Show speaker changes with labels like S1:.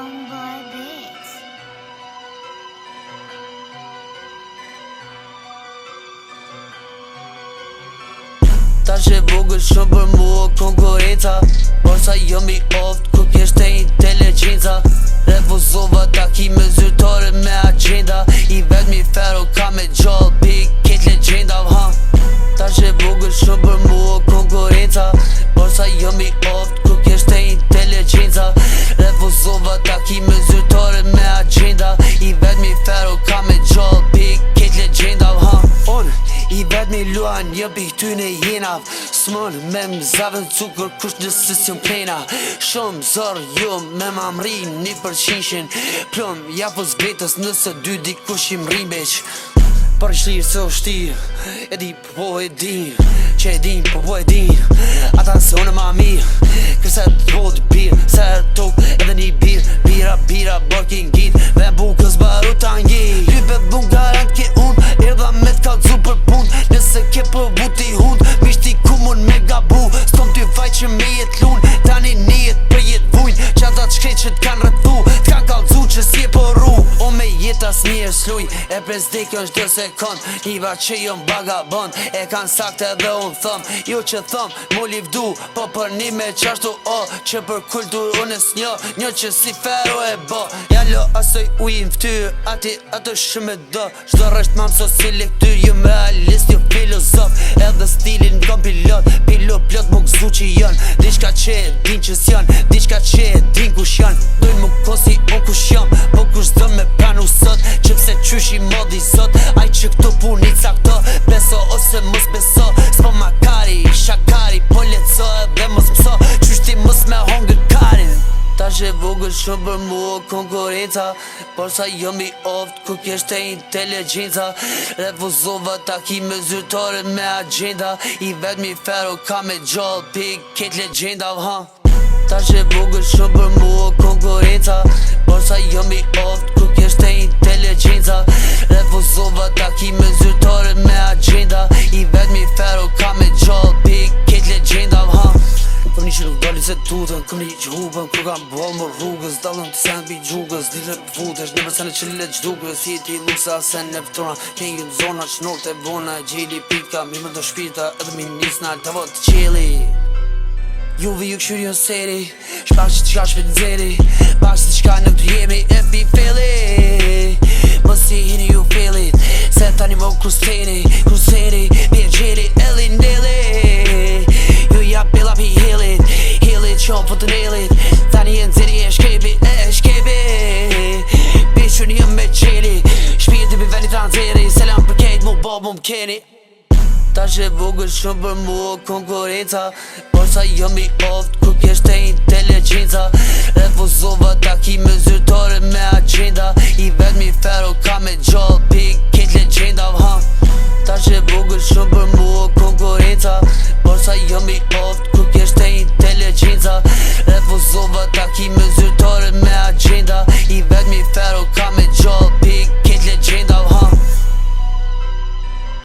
S1: Homeboy Beats.
S2: Tash e vogël shumë për mua konkurenca, por sa jo mi oft ku kishte inteligjenca. Refuzova takime zyrtare me agenda, i vetmi fero ka me gjall pi ket legjenda Tash e vogël shumë për mua konkurenca, por sa jo mi oft ku kishte inteligjenca. Refuzova takime zyrtare me agenda, i vetmi fero ka me gjall pi ket legjenda I vetmi luan një pi këtyne jena, s'mon me m'zavën cukur kush nësës jom plena. Shumë zor jo me ma mri 1%, plom ja po zbetës nëse dy dikush i mri beq. Por i shlirë se o shtirë, e di po e din, që e din po e din, ata se unë ma mirë, kërset po të birë, se tok edhe një birë, bira, borkin gjit, ve bukës baru t'angi. Lype dhun garant ke unë, erdha me t'kallzu për punë, nëse ke për vuti hund, mishti ku mun me gabu, s'tom ty faj që me jet lunë, tani njet për jet vujnë, që ata t'shkret që t'kan rëthu, t'kan kallzu që s'je përru. O me jetas mirë s'luj, e pres dek është dë sekund, iva që jom vagabond, e kan sakte dhe unë thëm, jo që thëm, mu livdu, po për një me qashtu o, që për kultur unë s'njo, një që si fero e bo. Jallo asoj ujim ftyr, ati ato shumë do, shdo rësht mam so si lektyr, ju me alist, ju filozof, edhe stilin kom pilot plot mu gëzu që jën, diçka që e din që s'jën, diçka që e din kush jën, dojnë mu kosi unë kush jëm, po kush dhe me pranu sot, që pse qysh i modi zot, aj që këto punit sa këto, beso ose mos beso, s'po makari, shakari, po letso edhe mos mëso, qysh ti mos me hongër karin. Tash e vogël shumë për mua konkurenca, por sa jo mi oft ku kishte inteligjenca. Refuzova takime zyrtare me agenda, i vetmi fero ka me gjall pi ket legjenda Tash e vogël shumë për mua konkurenca, por sa jo mi oft ku kishte inteligjenca. Refuzova takime zyrtare me agenda, i vetmi fero ka me gjall pi ket legjenda Këm një që nuk dali se tutën, këm një që hupën, kur kam bol më rrugës, dalën të sen pi gjugës, dile pëvutesh, në përsen e që le qdukës, si ti luksa se në pëtona, kënë në zona që nuk të bona, gjeli pika, mi më do shpirta, edhe mi nisna të vot të qeli. Juve ju këshyri në seri, shpak që t'ka shpit në zeri, pak që t'ka në këtu jemi e pi feli. Më si hini ju felit, se tani më kruseni, bje gjeli, eli ndeli. Ju ja pela pi helit, qonë për të nelit, tani e në zeri e shkebi. Bishën jë me qeli, shpirti pi veni të në zeri, selam për kejt mu bobu më keni. Tash e vogël shumë për mua konkurenca, por sa jo mi oft ku kishte inteligjenca. Refuzova takime zyrtare